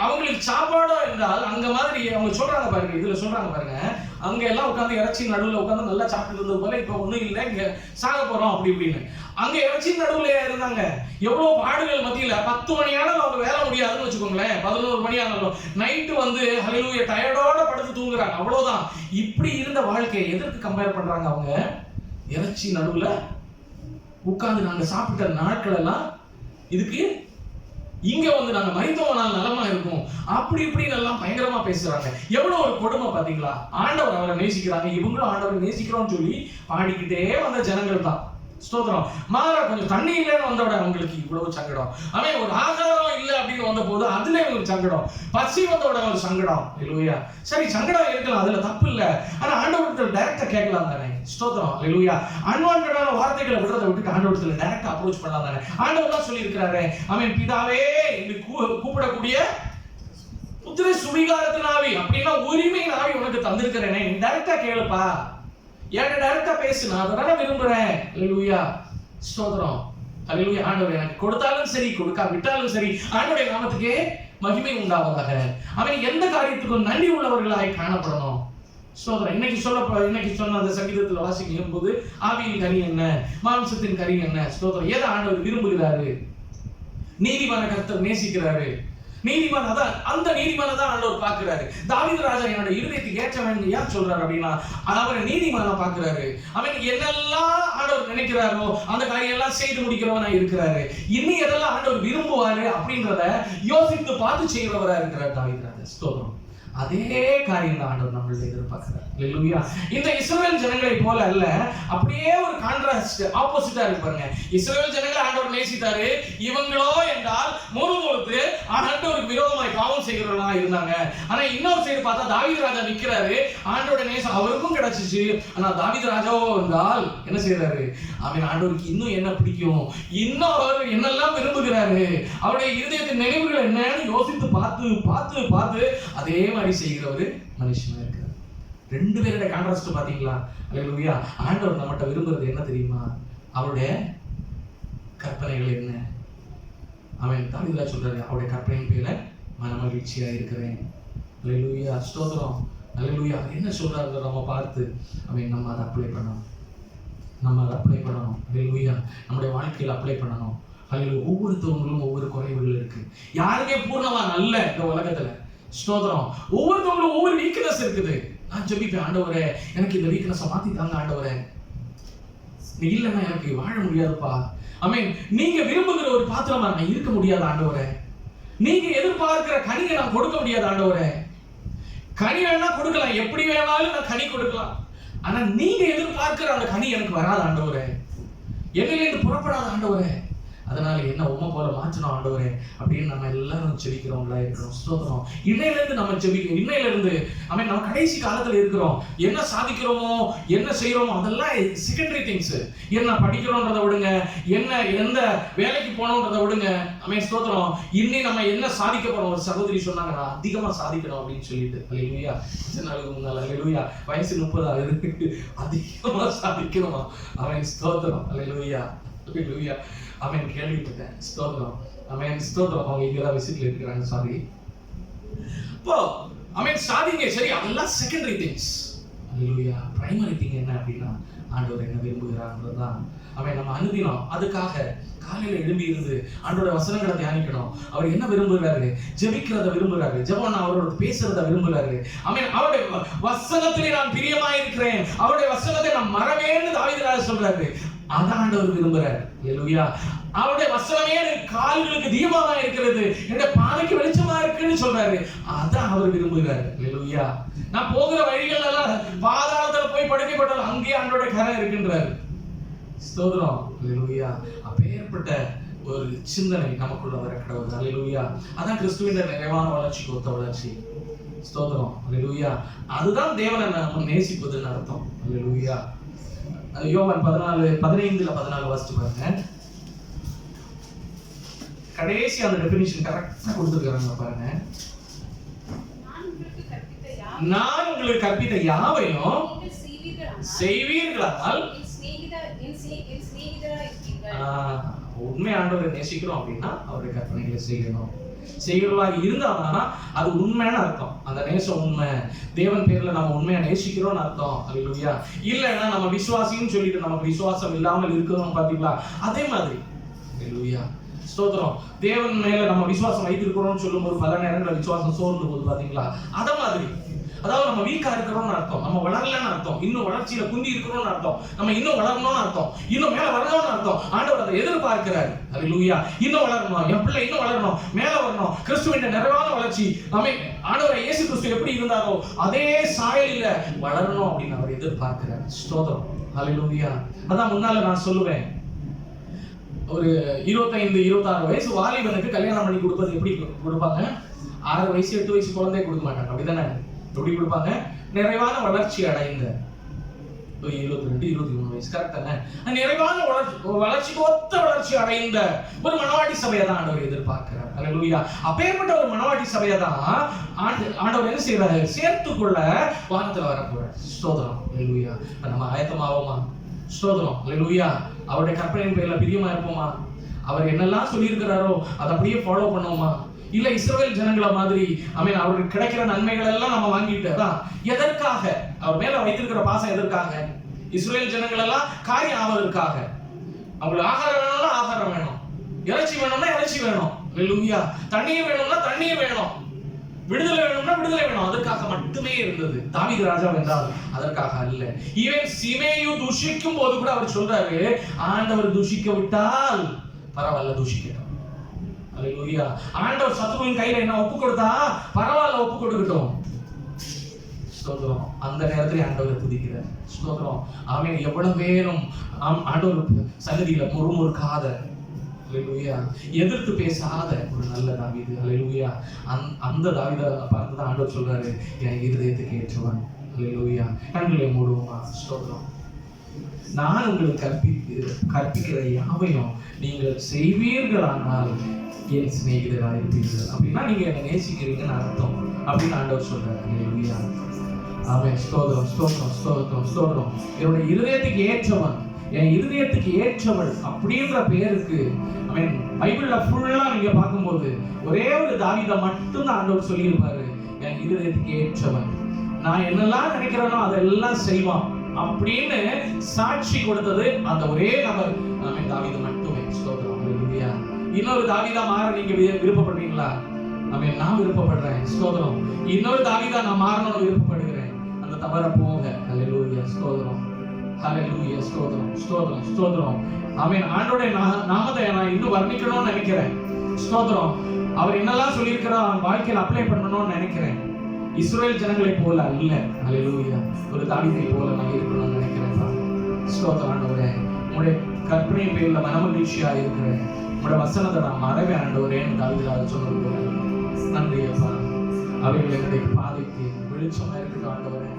அவங்களுக்கு சாப்பாடோ இருந்தால் அங்க மாதிரி அவங்க சொல்றாங்க பாருங்க, இதுல சொல்றாங்க பாருங்க, அங்க எல்லாம் உட்காந்து இறைச்சி நடுவுல உட்காந்து நல்லா சாப்பிட்டு இருந்தது போல இப்ப ஒண்ணும் இல்லை, இங்க சாக போறோம் அப்படி இப்படின்னு. அங்க இறைச்சி நடுவுல இருந்தாங்க. எவ்வளவு பாடுகள் மத்தியில 10 மணி ஆனாலும் அவங்க வேலை முடியாதுன்னு வச்சுக்கோங்களேன். 11 மணி ஆனாலும் நைட்டு வந்து ஹல்லேலூயா டயர்டோட படுத்து தூங்குறாங்க. அவ்வளவுதான். இப்படி இருந்த வாழ்க்கையை எதற்கு கம்பேர் பண்றாங்க? அவங்க இறைச்சி நடுவுல உட்கார்ந்து நாங்க சாப்பிட்ட நாட்கள் எல்லாம் இதுக்கு இங்க வந்து நாங்க மரித்தோம்னால் நலமா இருக்கும் அப்படி இப்படின்னு எல்லாம் பயங்கரமா பேசுறாங்க. எவ்வளவு ஒரு கொடுமை பாத்தீங்களா? ஆண்டவர் அவரை நேசிக்கிறாங்க, இவங்களும் ஆண்டவரை நேசிக்கிறோம்னு சொல்லி பாடிக்கிட்டே வந்த ஜனங்கள் தான். ஸ்தோத்திரம். மாறா கொஞ்சம் தண்ணி இல்லைன்னு வந்தோட அவங்களுக்கு இவ்வளவு சங்கடம். ஒரு ஆகாரம் இல்லை அப்படின்னு வந்த போது அதுல ஒரு சங்கடம், பசி வந்தோட ஒரு சங்கடம். அல்லேலூயா. சரி, சங்கடம் இருக்கலாம், அதுல தப்பு இல்லை. ஆனா ஆண்டவர்கிட்ட டைரக்டா கேட்கலாம் தானே. ஸ்தோத்திரம். அல்லேலூயா. அன்வான்டடான வார்த்தைகளை விடுறதை விட்டுட்டு ஆண்டவர்கிட்ட டைரக்டா அப்ரோச் பண்ணலாம் தானே. ஆண்டவர் தான் சொல்லி இருக்கிறாரு, அவன் பிதாவே என்று கூப்பிடக்கூடிய புத்திர சுவிகாரத்தின் ஆவி, அப்படின்னா உரிமையின் ஆவி உனக்கு தந்திருக்கிறேனே, நீ டைரக்டா கேளுப்பா, என்கிட்ட டைரக்டா பேசு, நான் அதை விரும்புறேன். அல்லேலூயா. ஸ்தோத்திரம். அல்லேலூயா. ஆண்டவர் எனக்கு கொடுத்தாலும் சரி, கொடுக்காவிட்டாலும் சரி, ஆண்டவருடைய நாமத்துக்கே மகிமை உண்டாவதாக. அவன் எந்த காரியத்துக்கும் நன்றி உள்ளவர்களாய் காணப்படணும். ஸ்தோத்திரம். இன்னைக்கு சொன்ன அந்த சங்கீதத்தில் வாசிக்கும் போது ஆவியின் கனி என்ன, மாம்சத்தின் கனி என்ன. ஸ்தோத்திரம். ஏதோ ஆண்டவர் விரும்புகிறாரு, நீதிமான கர்த்தர் நேசிக்கிறாரு. நீதிமான் அதான், அந்த நீதிமான தான் ஆண்டவர் பார்க்கிறாரு. தாவீது ராஜா என்னோட இருதயத்துக்கு ஏற்றவன் ஏன் சொல்றாரு அப்படின்னா, அவரை நீதிமான பார்க்கிறாரு. அவன் என்னெல்லாம் ஆண்டவர் நினைக்கிறாரோ அந்த காரியம் எல்லாம் செய்து முடிக்கிறவனா இருக்கிறாரு. இன்னும் எதெல்லாம் ஆண்டவர் விரும்புவாரு அப்படின்றத யோசித்து பார்த்து செய்கிறவரா இருக்கிறார் தாவீது ராஜா. ஸ்தோத்திரம். அதே காரியம் தான் ஆண்டவர் நம்மளை எதிர்பார்க்கிறார். அல்லேலூயா. இந்த இஸ்ரவேல் ஜனங்களை போல அல்ல, அப்படியே ஒரு கான்ட்ராஸ்ட், ஆப்போசிட்டா இருக்கு பாருங்க. இஸ்ரவேல் ஜனங்களை ஆண்டவர் நேசித்தாரு, இவங்களோ என்றால் முறுமுறுத்து ஆண்டவருக்கு விரோதமாய் பாவம் செய்கிறவர்களா இருந்தாங்க. ஆனா இன்னொரு சைடு பார்த்தா தாவீது ராஜா நிக்கிறாரு, ஆண்டவருடைய நேசம் அவருக்கும் கிடைச்சிச்சு. ஆனா தாவீது ராஜாவோ என்றால் என்ன செய்யறாரு, அவன் ஆண்டவருக்கு இன்னும் என்ன பிடிக்கும், இன்னும் அவர் என்னெல்லாம் விரும்புகிறாரு, அவருடைய இருதயத்தின் நினைவுகள் என்னன்னு யோசித்து பார்த்து பார்த்து பார்த்து அதே மாதிரி செய்கிறவரு மனுஷனா இருக்கிறார். ரெண்டு பேருடைய கான்ட்ராஸ்ட் பாத்தீங்களா. அல்லேலூயா. ஆண்டவர் நம்மகிட்ட விரும்புறது என்ன தெரியுமா, அவருடைய கற்பனைகள் என்ன. அவன் தாவீது சொல்றாரு, அவருடைய கற்பனையின் பேர்ல மனமகிழ்ச்சியா இருக்கிறேன். அல்லேலூயா. ஸ்தோத்திரம். அல்லேலூயா. என்ன சொல்றாரு நம்ம பார்த்து நம்ம அதை அப்ளை பண்ணணும். அல்லேலூயா. நம்முடைய வாழ்க்கையில் அப்ளை பண்ணணும். அல்லேலூயா. ஒவ்வொருத்தவங்களும் ஒவ்வொரு குறைவுகள் இருக்கு. யாருமே பூர்ணமா நல்ல இந்த உலகத்துல. ஸ்தோத்திரம். ஒவ்வொருத்தவங்களும் ஒவ்வொரு வீக்னஸ் இருக்குது. நான் ஜெபிப்பேன், ஆண்டவரே எனக்கு இந்த வீக்னஸை மாத்தி தாங்க ஆண்டவரே, நீ இல்லைன்னா எனக்கு வாழ முடியாதுப்பா. ஆமென். நீங்க விரும்புகிற ஒரு பாத்திரமா நான் இருக்க முடியாது ஆண்டவரே, நீங்க எதிர்பார்க்கிற கனியை நான் கொடுக்க முடியாது ஆண்டவரே. கனி வேணா கொடுக்கலாம், எப்படி வேணாலும் நான் கனி கொடுக்கலாம், ஆனா நீங்க எதிர்பார்க்கிற அந்த கனி எனக்கு வராது ஆண்டவரே, என்னிலிருந்து புறப்படாத ஆண்டவரே. அதனால என்ன உண்மை போல மாற்றணும் ஆண்டவரே அப்படின்னு நம்ம எல்லாரும் செபிக்கிறவங்களா இருக்கிறோம். ஸ்தோத்திரம். இன்னையிலிருந்து நம்ம செபிக்கிறோம். இன்னையிலிருந்து நம்ம கடைசி காலத்துல இருக்கிறோம். என்ன சாதிக்கிறோமோ என்ன செய்யறோமோ அதெல்லாம் செகண்டரி திங்ஸ். என்ன படிக்கிறோன்றதை விடுங்க, என்ன எந்த வேலைக்கு போனோன்றதை விடுங்க. ஸ்தோத்திரம். இன்னும் நம்ம என்ன சாதிக்க போறோம். ஒரு சகோதரி சொன்னாங்க, நான் அதிகமா சாதிக்கணும் அப்படின்னு சொல்லிட்டு. அல்லேலூயா. அல்லேலூயா. வயசு 30 ஆகுது, அதிகமா சாதிக்கணுமா. ஸ்தோத்திரம். அல்லேலூயா. அல்லேலூயா. அவன் கேள்விப்பட்டேன். ஸ்தோத்திரம். ஸ்தோத்திரம். அவங்க இங்கதான் விசிட்ல இருக்கிறாங்க. சாரி. இப்போ சாதிங்க சரி, அதெல்லாம் செகண்டரி திங்ஸ். அல்லேலூயா. பிரைமரி திங் என்ன அப்படின்னா ஆண்டவர் என்ன விரும்புகிறார்ன்றதுதான். நம்ம அனுதினம் அதுக்காக காலையில எழும்பி இருந்து ஆண்டோட வசனங்களை தியானிக்கணும். அவர் என்ன விரும்புகிறாரு, ஜெபிக்கிறத விரும்புகிறாரு, ஜெபம் அவரோட பேசுறத விரும்புகிறாரு. அவருடைய வசனத்திலே நான் பிரியமாய் இருக்கிறேன், அவருடைய வசனத்தை நான் மறவேன்னு தாவீது ராஜா சொல்றாரு. அதான் ஆண்டவர் விரும்புறாரு. அல்லேலூயா. அவருடைய வசனமே கால்களுக்கு தீபமா இருக்கிறது, என்னுடைய பாதைக்கு வெளிச்சமா இருக்குன்னு சொல்றாரு. அதான் அவர் விரும்புகிறாரு. அல்லேலூயா. நான் போகிற வழிகள் எல்லாம் பாதாளத்துல போய் படுக்கைப்பட்டாலும் அங்கேயே ஆண்டோட கரை இருக்கின்றாரு. ஸ்தோத்திரம். அல்லேலூயா. அப்பேற்பட்ட ஒரு சிந்தனை நமக்குள்ள வர கடவுள். அல்லேலூயா. அதான் கிறிஸ்துவின் நிறைவான வளர்ச்சிக்கு ஒத்த வளர்ச்சி. ஸ்தோத்திரம். அல்லேலூயா. அதுதான் தேவனை நம்ம நேசிப்பதுன்னு அர்த்தம். அல்லேலூயா. யோவான் 14:15-14 வாசிச்சு பாருங்க. கடைசி அந்த டெஃபினிஷன் கரெக்டா கொடுத்திருக்காங்க பாருங்க. நான் உங்களுக்கு கற்பித்த யாவையும் செய்வீர்களானால் உண்மை ஆண்டவரை நேசிக்கிறோம் அப்படின்னா அவருடைய கற்பனைகளை செய்யணும். செய்கிறவர்களாக இருந்தாங்கன்னா அது உண்மையான அர்த்தம். அந்த நேசம் உண்மை, தேவன் பேர்ல நம்ம உண்மையா நேசிக்கிறோம்னு அர்த்தம். அல்லேலூயா. இல்லைன்னா நம்ம விசுவாசின்னு சொல்லிட்டு நமக்கு விசுவாசம் இல்லாமல் இருக்கிறோம் பாத்தீங்களா, அதே மாதிரி. அல்லேலூயா. ஸ்தோத்திரம். தேவன் மேல நம்ம விசுவாசம் வைத்திருக்கிறோம்னு சொல்லும்போது பல நேரங்களில் விசுவாசம் சோர்ந்து போகுது பாத்தீங்களா, அத மாதிரி. அதாவது நம்ம வீக்கா இருக்கிறோம்னு அர்த்தம், நம்ம வளரலன்னு அர்த்தம், இன்னும் வளர்ச்சியில குந்தி இருக்கிறோம்னு அர்த்தம், நம்ம இன்னும் வளரணும்னு அர்த்தம், இன்னும் மேல வரணும்னு அர்த்தம். ஆண்டவர் அதை எதிர்பார்க்கிறார். அல்லேலூயா. இன்னும் வளரணும், என் பிள்ளை இன்னும் வளரணும், மேல வரணும், கிறிஸ்துவின் நிறைவான வளர்ச்சி. ஆண்டவர் இயேசு கிறிஸ்து எப்படி இருந்தாரோ அதே சாயலில வளரணும் அப்படின்னு அவர் எதிர்பார்க்கிறார். ஸ்தோத்திரம். அல்லேலூயா. அதான் முன்னால நான் சொல்லுவேன், ஒரு 25-26 வயசு வாலிபனுக்கு கல்யாணம் பண்ணி கொடுப்பது எப்படி கொடுப்பாங்க? 6 வயசு 8 வயசு குழந்தைய கொடுக்க மாட்டாங்க, அப்படிதானே? எப்படி கொடுப்பாங்க? நிறைவான வளர்ச்சி அடைந்த 22-23 வயசு, கரெக்ட் தானே? நிறைவான வளர்ச்சிக்கு ஒத்த வளர்ச்சி அடைந்த ஒரு மனவாட்டி சபையை தான் ஆண்டவர் எதிர்பார்க்கிறார். அல்லேலூயா. அப்பேற்பட்ட ஒரு மனவாட்டி சபையை தான் ஆண்டவர் என்ன செய்யறாரு? சேர்த்துக்கொள்ள வானத்துல வரப்போறார். ஸ்தோத்திரம். அல்லேலூயா. நம்ம ஆயத்தமாவோமா? ஸ்தோத்திரம். அல்லேலூயா. அவருடைய கற்பனையின் பேர்ல பிரியமா இருப்போமா? அவர் என்னெல்லாம் சொல்லியிருக்கிறாரோ அதை அப்படியே ஃபாலோ பண்ணுவோமா? இல்ல இஸ்ரவேல் ஜனங்கள மாதிரி அவருக்கு கிடைக்கிற நன்மைகள் எல்லாம் நம்ம வாங்கிட்டு எதற்காக? அவர் மேல வைத்திருக்கிற பாசம் எதற்காக? இஸ்ரவேல் ஜனங்கள் எல்லாம் காரியம் ஆவதற்காக. அவங்களுக்கு ஆகாரம் வேணும்னா ஆகாரம் வேணும், இறைச்சி வேணும்னா இறைச்சி வேணும், அல்லேலூயா. தண்ணீர் வேணும்னா தண்ணீர் வேணும், விடுதலை வேணும்னா விடுதலை வேணும். அதற்காக மட்டுமே இருந்தது. தாவீது ராஜா வென்றால் அதற்காக அல்ல. ஈவன் சீமேயு தூஷிக்கும் போது கூட அவர் சொல்றாரு, ஆண்டவர் தூஷிக்க விட்டால் பரவாயில்ல, தூஷிக்கட்டும். அல்லேலூயா. ஆண்டவர் சத்துருவின் கையில என்ன ஒப்பு கொடுத்தா பரவாயில்ல, ஒப்பு கொடுக்கட்டும். ஸ்தோத்திரம். அந்த நேரத்துல ஆண்டவரை துதிக்கிறார். ஸ்தோத்திரம். ஆமென். எவ்வளவு பேரும் ஆண்டவர் சன்னதியில முறுமுறுக்காத, அல்லேலூயா, எதிர்த்து பேசாத ஒரு நல்ல தாவீது. அல்லேலூயா. அந்த தாவீதை பார்த்து தான் ஆண்டவர் சொல்றாரு, என் இருதயத்துக்கு ஏற்றவன். அல்லேலூயா. கண்களை மூடுவோமா? ஸ்தோத்திரம். நான் உங்களுக்கு கற்பிக்கிற யாவையும் நீங்கள் செய்வீர்களானால் என் சிநேகிதராக இருப்பீர்கள். அப்படின்னா நீங்க என்னை நேசிக்கிறீங்கன்னு அர்த்தம் அப்படின்னு ஆண்டவர் சொல்றாரு. அல்லேலூயா. ஆமென். ஸ்தோத்திரம், ஸ்தோத்திரம், ஸ்தோத்திரம், ஸ்தோத்திரம். என்னுடைய இருதயத்துக்கு ஏற்றவன், என் இருதயத்துக்கு ஏற்றவள் அப்படின்ற பேருக்கு பைபிள்ல ஃபுல்லா நீங்க பார்க்கும்போது ஒரே ஒரு தாவீதை மட்டும் தான் ஆண்டவர் சொல்லியிருப்பாரு, என் இருதயத்துக்கு ஏற்றவன், நான் என்னெல்லாம் நினைக்கிறேனோ அதெல்லாம் செய்வான் அப்படின்னு சாட்சி கொடுத்தது அந்த ஒரே நபர் தாவீது மட்டுமே. ஸ்தோத்திரம். அல்லேலூயா. இன்னொரு தாவீதா மாற நீங்க விருப்பப்படுறீங்களா? நான் விருப்பப்படுறேன். ஸ்தோத்திரம். இன்னொரு தாவீதா நான் மாறணும்னு விருப்பப்படுகிறேன். அந்த தவற போங்க. அல்லேலூயா. ஸ்தோத்திரம். ஹல்லேலூயா. ஸ்தோத்திரம், ஸ்தோத்திரம், ஸ்தோத்திரம். ஆமென். ஆண்டவருடைய நாமத்தை நான் இன்னும் வர்ணிக்கணும்னு நினைக்கிறேன். ஸ்தோத்திரம். அவர் என்னெல்லாம் சொல்லியிருக்கிறார் வாழ்க்கையில் அப்ளை பண்ணணும்னு நினைக்கிறேன். இஸ்ரவேல் ஜனங்களை போல அல்ல. அல்லேலூயா. ஒரு தாவீதை போல நான் இருக்கணும்னு நினைக்கிறேன். ஸ்தோத்திரம். ஆண்டவரே, உங்களுடைய கற்பனை பேர்ல மனமகிழ்ச்சியா இருக்கிறேன். உங்களுடைய வசனத்தை நான் மறவே ஆண்டவரேன்னு தாவீது சொன்னது போல நன்றி அப்பா. அவைகள் என்னுடைய பாதைக்கு வெளிச்சமா இருக்கட்டும் ஆண்டவரே.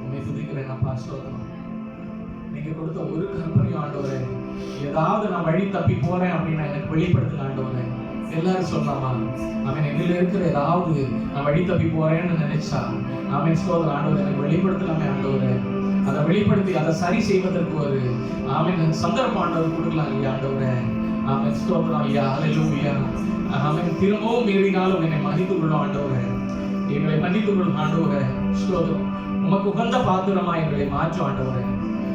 உண்மை துதிக்கிறேன் அப்பா. ஸ்தோத்திரம். நீங்க கொடுத்த ஒரு கற்பனையும் ஆண்டவரே, ஏதாவது நான் வழி தப்பி போறேன் அப்படின்னா எனக்கு வெளிப்படுத்துங்க ஆண்டவரே. எல்லாரும் சொல்லலாமா? என்னில இருக்கிற ஏதாவது நான் வழி தப்பி போறேன்னு நினைச்சா ஸ்தோத்திரம் ஆண்டவரே, எனக்கு வெளிப்படுத்தலாமே ஆண்டவரே. அதை வெளிப்படுத்தி அதை சரி செய்வதற்கு ஒரு சந்தர்ப்பம் ஆண்டவர் கொடுக்கலாம் இல்லையா ஆண்டவரே. ஸ்தோத்திரம் ஐயா. அல்லேலூயா. திரும்பவும் மீறினாலும் என்னை மன்னித்து கொள்ளும் ஆண்டவரே, எங்களை மன்னித்து கொள்ளும் ஆண்டவரே. ஸ்தோத்திரம். உமக்கு உகந்த பாத்திரமா எங்களை மாற்றும் ஆண்டவரே.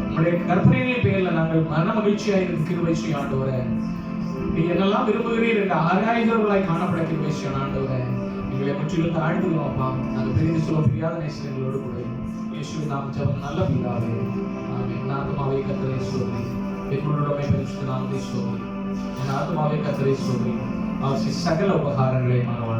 உங்களுடைய கற்பனைகளின் பேர்ல நாங்கள் மன மகிழ்ச்சியா இருக்கு கிருபை செய்யும் ஆண்டவரே. நீங்க என்னெல்லாம் விரும்புகிறீர் என்று ஆராய்கிறவர்களாய் காணப்பட கிருபை செய்யும் ஆண்டவரே. எங்களை முற்றிலும் தாழ்த்துகிறோம் அப்பா. நாங்கள் பிரிந்து சொல்ல பிரியாத நேசங்களோடு கூட இயேசுவின் நாமம் ஜெபம் நல்ல பிதாவே. ஆமென். ஆத்துமாவே கர்த்தரை ஸ்தோத்திரி. எங்களுடைய பரிசுத்த நாமத்தை ஸ்தோத்திரி. என் ஆத்துமாவே கர்த்தரை ஸ்தோத்திரி. அவர் சகல உபகாரங்களை மறவாதே.